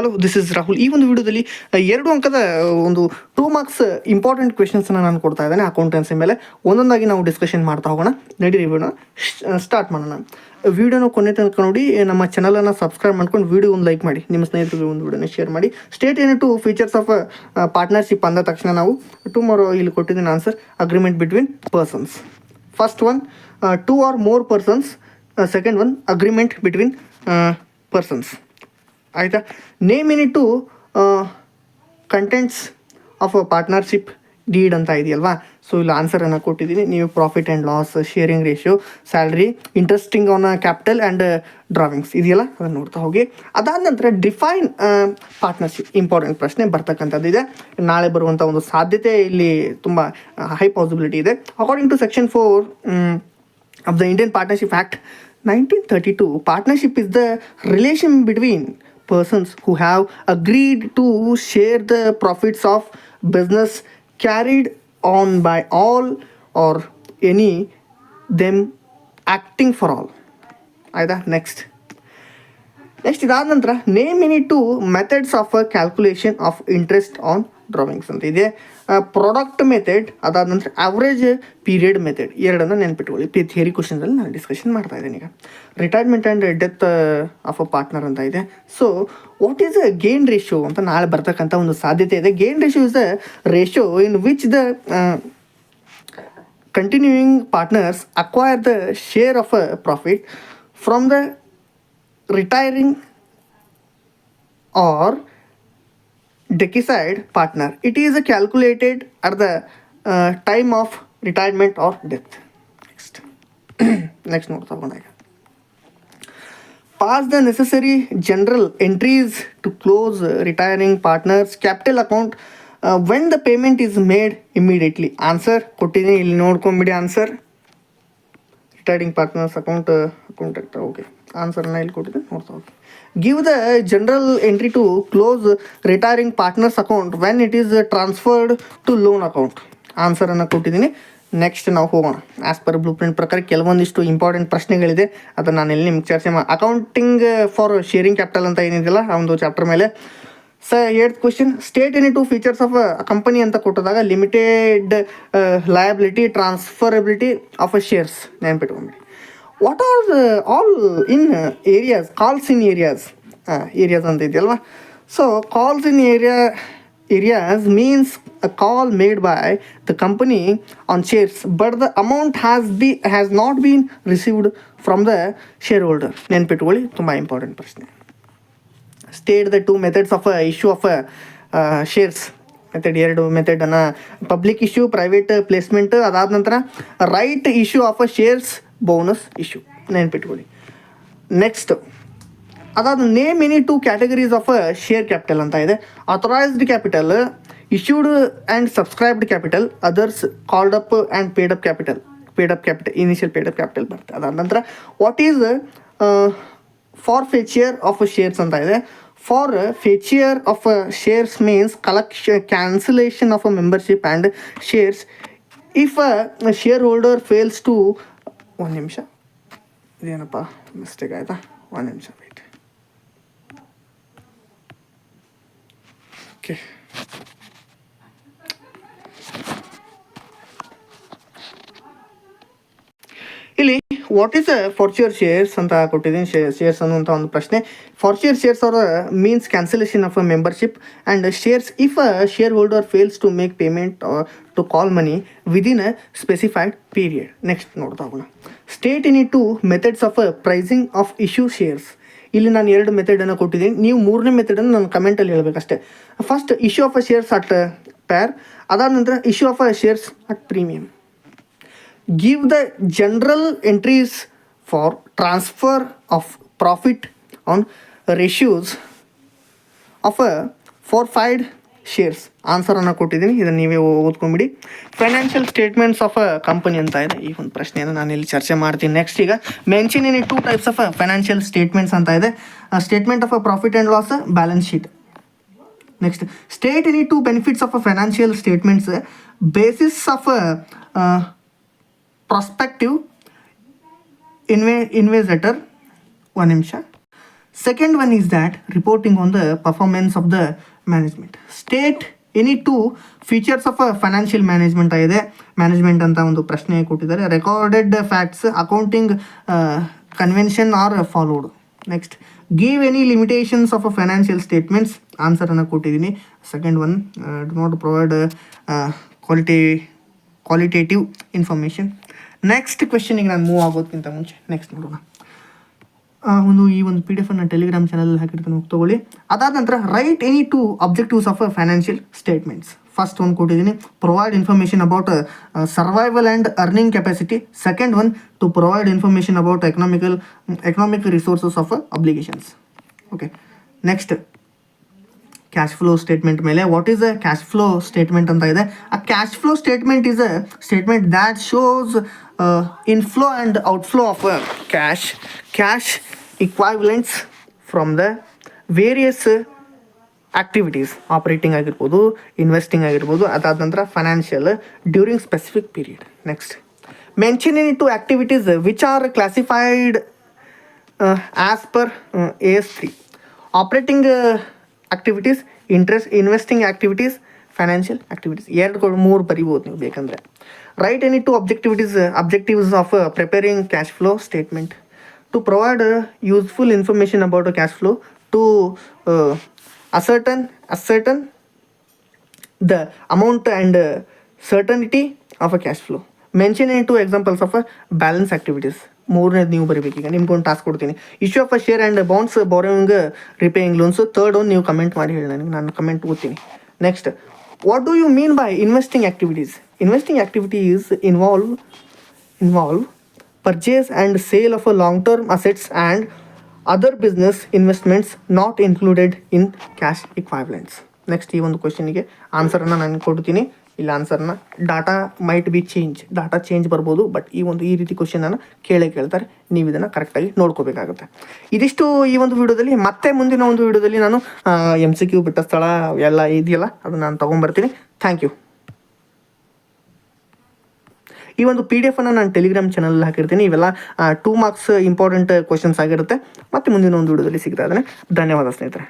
Hello, this is Rahul. ಈ ಒಂದು ವಿಡಿಯೋದಲ್ಲಿ 2 ಅಂಕದ ಒಂದು 2 ಮಾರ್ಕ್ಸ್ ಇಂಪಾರ್ಟೆಂಟ್ ಕ್ವೆಶನ್ಸನ್ನು ನಾನು ಕೊಡ್ತಾ ಇದ್ದೇನೆ ಅಕೌಂಟೆನ್ಸಿ ಮೇಲೆ. ಒಂದೊಂದಾಗಿ ನಾವು ಡಿಸ್ಕಷನ್ ಮಾಡ್ತಾ ಹೋಗೋಣ. ನಡೀರಿ ವಿಡಿಯೋನ ಸ್ಟಾರ್ಟ್ ಮಾಡೋಣ. ವಿಡಿಯೋನ ಕೊನೆ ತನಕ ನೋಡಿ, ನಮ್ಮ ಚಾನಲನ್ನು ಸಬ್ಸ್ಕ್ರೈಬ್ ಮಾಡ್ಕೊಂಡು ವಿಡಿಯೋ ಒಂದು ಲೈಕ್ ಮಾಡಿ, ನಿಮ್ಮ ಸ್ನೇಹಿತರಿಗೆ ಒಂದು ವಿಡಿಯೋನ ಶೇರ್ ಮಾಡಿ. State any two features of partnership ಅಂದ ತಕ್ಷಣ ನಾವು ಟುಮಾರೋ ಇಲ್ಲಿ ಕೊಟ್ಟಿದ್ದೀನಿ answer: agreement between persons. First one 2 or more persons, second one agreement between persons. ಆಯಿತಾ? Name any two contents of a partnership deed ಅಂತ ಇದೆಯಲ್ವಾ. ಸೊ ಇಲ್ಲಿ ಆನ್ಸರನ್ನು ಕೊಟ್ಟಿದ್ದೀನಿ. ನೀವು profit and loss, sharing ratio, salary, interesting on capital and drawings ಇದೆಯಲ್ಲ, ಅದನ್ನು ನೋಡ್ತಾ ಹೋಗಿ. ಅದಾದ ನಂತರ ಡಿಫೈನ್ ಪಾರ್ಟ್ನರ್ಶಿಪ್, ಇಂಪಾರ್ಟೆಂಟ್ ಪ್ರಶ್ನೆ ಬರ್ತಕ್ಕಂಥದ್ದಿದೆ. ನಾಳೆ ಬರುವಂಥ ಒಂದು ಸಾಧ್ಯತೆ ಇಲ್ಲಿ ತುಂಬ ಹೈ ಪಾಸಿಬಿಲಿಟಿ ಇದೆ. According to section 4 of the Indian Partnership Act 1932, partnership is the relation between persons who have agreed to share the profits of business carried on by all or any them acting for all. ಆಯಿತಾ? Next ಇದಾದ ನಂತರ name any two methods of calculation of interest on drawings ಅಂತ ಇದೆ. Product method, ಅದಾದ ನಂತರ average period method, ಎರಡನ್ನು ನೆನ್ಪಿಟ್ಕೊಳ್ಳಿ. Theory ಕ್ವಶನ್ಸಲ್ಲಿ ನಾನು ಡಿಸ್ಕಷನ್ ಮಾಡ್ತಾ ಇದ್ದೀನಿ. ಈಗ retirement and death of a partner ಅಂತ ಇದೆ. So what is a gain ratio ಅಂತ ನಾಳೆ ಬರ್ತಕ್ಕಂಥ ಒಂದು ಸಾಧ್ಯತೆ ಇದೆ. Gain ratio is the ratio in which the continuing partners acquire the share of a profit from the retiring or deceased partner. It is calculated at the time of retirement or death. Next ನೋಡ್ತಾ ಹೋಗೋಣ. Pass the necessary general entries to close retiring partners capital account when the payment is made immediately. Answer ಕೊಟ್ಟಿದ್ದೀನಿ, ಇಲ್ಲಿ ನೋಡ್ಕೊಂಬಿಡಿ. Answer retiring partners account okay. ಆನ್ಸರ್ನ ಇಲ್ಲಿ ಕೊಟ್ಟಿದ್ದೀನಿ, ನೋಡ್ತಾ ಹೋಗಿ. Give the general entry to close retiring partners account when it is transferred to loan account. ಆನ್ಸರನ್ನು ಕೊಟ್ಟಿದ್ದೀನಿ. ನೆಕ್ಸ್ಟ್ ನಾವು ಹೋಗೋಣ. ಆ್ಯಸ್ ಪರ್ ಬ್ಲೂ ಪ್ರಿಂಟ್ ಪ್ರಕಾರ ಕೆಲವೊಂದಿಷ್ಟು ಇಂಪಾರ್ಟೆಂಟ್ ಪ್ರಶ್ನೆಗಳಿದೆ, ಅದನ್ನು ನಾನು ಇಲ್ಲಿ ನಿಮ್ಗೆ ಚರ್ಚೆ ಅಕೌಂಟಿಂಗ್ ಫಾರ್ ಶೇರಿಂಗ್ ಕ್ಯಾಪಿಟಲ್ ಅಂತ ಏನಿದೆಯಲ್ಲ ಆ ಒಂದು ಚಾಪ್ಟರ್ ಮೇಲೆ. 8th question: state any 2 features of a company ಅಂತ ಕೊಟ್ಟಿದಾಗ limited liability, transferability of a shares ನೆನ್ಪಿಟ್ಕೊಂಡ್ಬಿಡಿ. What are all in arrears, calls in arrears ಅಂತ ಇದೆಯಲ್ವಾ. So calls in arrears means a call made by the company on shares but the amount has not been received from the shareholder. ನೆನ್ಪಿಟ್ಕೊಳ್ಳಿ, ತುಂಬ important ಪ್ರಶ್ನೆ. State the 2 methods of issue of shares. Method 2 ಮೆಥಡನ್ನು: public issue, private placement. ಅದಾದ ನಂತರ right issue of shares, bonus issue. ನೆನ್ಪಿಟ್ಕೊಳ್ಳಿ. Next ಅದಾದ name any 2 categories of share capital ಅಂತ ಇದೆ. Authorised capital, issued and subscribed capital, others, called up and paid up capital. Initial paid up capital ಬರುತ್ತೆ. ಅದಾದ ನಂತರ what is forfeiture of shares ಅಂತ ಇದೆ. Forfeiture of shares means cancellation of a membership and shares if a share holder fails to. ಒಂದು ನಿಮಿಷ, ಇದೇನಪ್ಪ mistake ಆಯಿತಾ? ಒಂದು ನಿಮಿಷ ವೇಟ್. ಓಕೆ, ಇಲ್ಲಿ ವಾಟ್ ಈಸ್ ಫಾರ್ಚೂರ್ ಶೇರ್ಸ್ ಅಂತ ಕೊಟ್ಟಿದ್ದೀನಿ. ಶೇರ್ಸ್ ಅನ್ನುವಂಥ ಒಂದು ಪ್ರಶ್ನೆ. ಫಾರ್ಚೂರ್ ಶೇರ್ಸ್ ಅವರ means cancellation of a membership and shares if a share holder fails to make payment to call money within a specified period. Next ನೋಡ್ತಾ ಹೋಗೋಣ. State any 2 methods of pricing of issue shares. ಇಲ್ಲಿ ನಾನು 2 ಮೆಥಡನ್ನು ಕೊಟ್ಟಿದ್ದೀನಿ, ನೀವು 3ನೇ ಮೆಥಡನ್ನು ನಾನು ಕಮೆಂಟಲ್ಲಿ ಹೇಳಬೇಕಷ್ಟೇ. First issue of a shares at par, ಅದಾದ ನಂತರ issue of a shares at premium. Give the general entries for transfer of profit on ratios of a forfeit shares. ಆನ್ಸರನ್ನು ಕೊಟ್ಟಿದ್ದೀನಿ, ಇದನ್ನು ನೀವೇ ಓದ್ಕೊಂಬಿಡಿ. Financial statements of a company ಅಂತ ಇದೆ. ಈ ಒಂದು ಪ್ರಶ್ನೆಯನ್ನು ನಾನು ಇಲ್ಲಿ ಚರ್ಚೆ ಮಾಡ್ತೀನಿ. ನೆಕ್ಸ್ಟ್ ಈಗ mention any 2 types of financial statements ಅಂತ ಇದೆ. Statement of a profit and loss, balance sheet. Next state any 2 benefits of a financial statements, basis of prospective investor. ಒಂದು ನಿಮಿಷ. Second one is that reporting on the performance of the management. State any two features of financial management ಆಗಿದೆ. Management ಅಂತ ಒಂದು ಪ್ರಶ್ನೆ ಕೊಟ್ಟಿದ್ದಾರೆ. Recorded facts, accounting convention are followed. Next, give any limitations of financial statements. ಆನ್ಸರನ್ನು ಕೊಟ್ಟಿದ್ದೀನಿ. Second one, do not provide qualitative information. Next ಕ್ವೆಶನಿಗೆ ನಾನು move ಆಗೋದಕ್ಕಿಂತ ಮುಂಚೆ ನೆಕ್ಸ್ಟ್ ನೋಡೋಣ. ಈ ಒಂದು ಪಿ ಡಿ ಎಫ್ ಅನ್ನು ಟೆಲಿಗ್ರಾಮ್ ಚಾನಲ್ ಹಾಕಿರ್ತಾನೆ, ಹೋಗಿ ತೊಗೊಳ್ಳಿ. ಅದಾದ ನಂತರ write any two objectives of financial statements. First ಒಂದು ಕೊಟ್ಟಿದ್ದೀನಿ, provide information about survival and earning capacity. Second one, to provide information about economic resources of obligations. Okay, next cash flow statement ಮೇಲೆ what is a cash flow statement ಅಂತ ಇದೆ. ಆ cash flow statement is a statement that shows inflow and outflow of cash equivalents from the various activities. Operating ಆಗಿರ್ಬೋದು, investing ಆಗಿರ್ಬೋದು, ಅದಾದ ನಂತರ financial during specific period. Next, mention in to activities which are classified as per AS3. Operating activities, investing activities, financial activities. 2-3 ಬರಿಬೋದು ನೀವು ಬೇಕಂದರೆ. Write any two objectives of preparing cash flow statement. To provide useful information about cash flow, to ascertain the amount and certainty of a cash flow. Mention any 2 examples of balance activities. ಮೂರನೇದು ನೀವು ಬರೀಬೇಕೀಗ. ನಿಮ್ಗೊಂದು task ಕೊಡ್ತೀನಿ. Issue of share and bonds, borrowing, repaying loans. Third ಒಂದು ನೀವು comment ಮಾಡಿ ಹೇಳಿ ನನಗೆ, ನಾನು ಕಮೆಂಟ್ ಓದ್ತೀನಿ. Next, what do you mean by investing activities? Investing activities involve purchase and sale of a long-term assets and other business investments not included in cash equivalents. Next, ಈ ಒಂದು ಕ್ವೆಶನಿಗೆ ಆನ್ಸರನ್ನು ನಾನು ಕೊಡ್ತೀನಿ. ಇಲ್ಲ ಆನ್ಸರ್ನ ಡಾಟಾ ಮೈಟ್ ಬಿ ಚೇಂಜ್ ಬರ್ಬೋದು. But ಈ ರೀತಿ ಕ್ವೆಶನನ್ನು ಕೇಳ್ತಾರೆ. ನೀವು ಇದನ್ನು ಕರೆಕ್ಟಾಗಿ ನೋಡ್ಕೋಬೇಕಾಗುತ್ತೆ. ಇದಿಷ್ಟು ಈ ಒಂದು ವಿಡಿಯೋದಲ್ಲಿ. ಮತ್ತೆ ಮುಂದಿನ ಒಂದು ವಿಡಿಯೋದಲ್ಲಿ ನಾನು MCQ ಬಿಟ್ಟ ಸ್ಥಳ ಎಲ್ಲ ಇದೆಯಲ್ಲ ಅದನ್ನು ನಾನು ತೊಗೊಂಬರ್ತೀನಿ. Thank you. ಈ ಒಂದು PDF ಅನ್ನು ನಾನು ಟೆಲಿಗ್ರಾಮ್ ಚಾನಲ್ ಹಾಕಿರ್ತೀನಿ. ಇವೆಲ್ಲ 2 ಮಾರ್ಕ್ಸ್ ಇಂಪಾರ್ಟೆಂಟ್ ಕ್ವೆಶನ್ಸ್ ಆಗಿರುತ್ತೆ. ಮತ್ತೆ ಮುಂದಿನ ಒಂದು ವಿಡಿಯೋದಲ್ಲಿ ಸಿಗ್ತಾ ಇದ್ದಾನೆ. ಧನ್ಯವಾದ ಸ್ನೇಹಿತರೆ.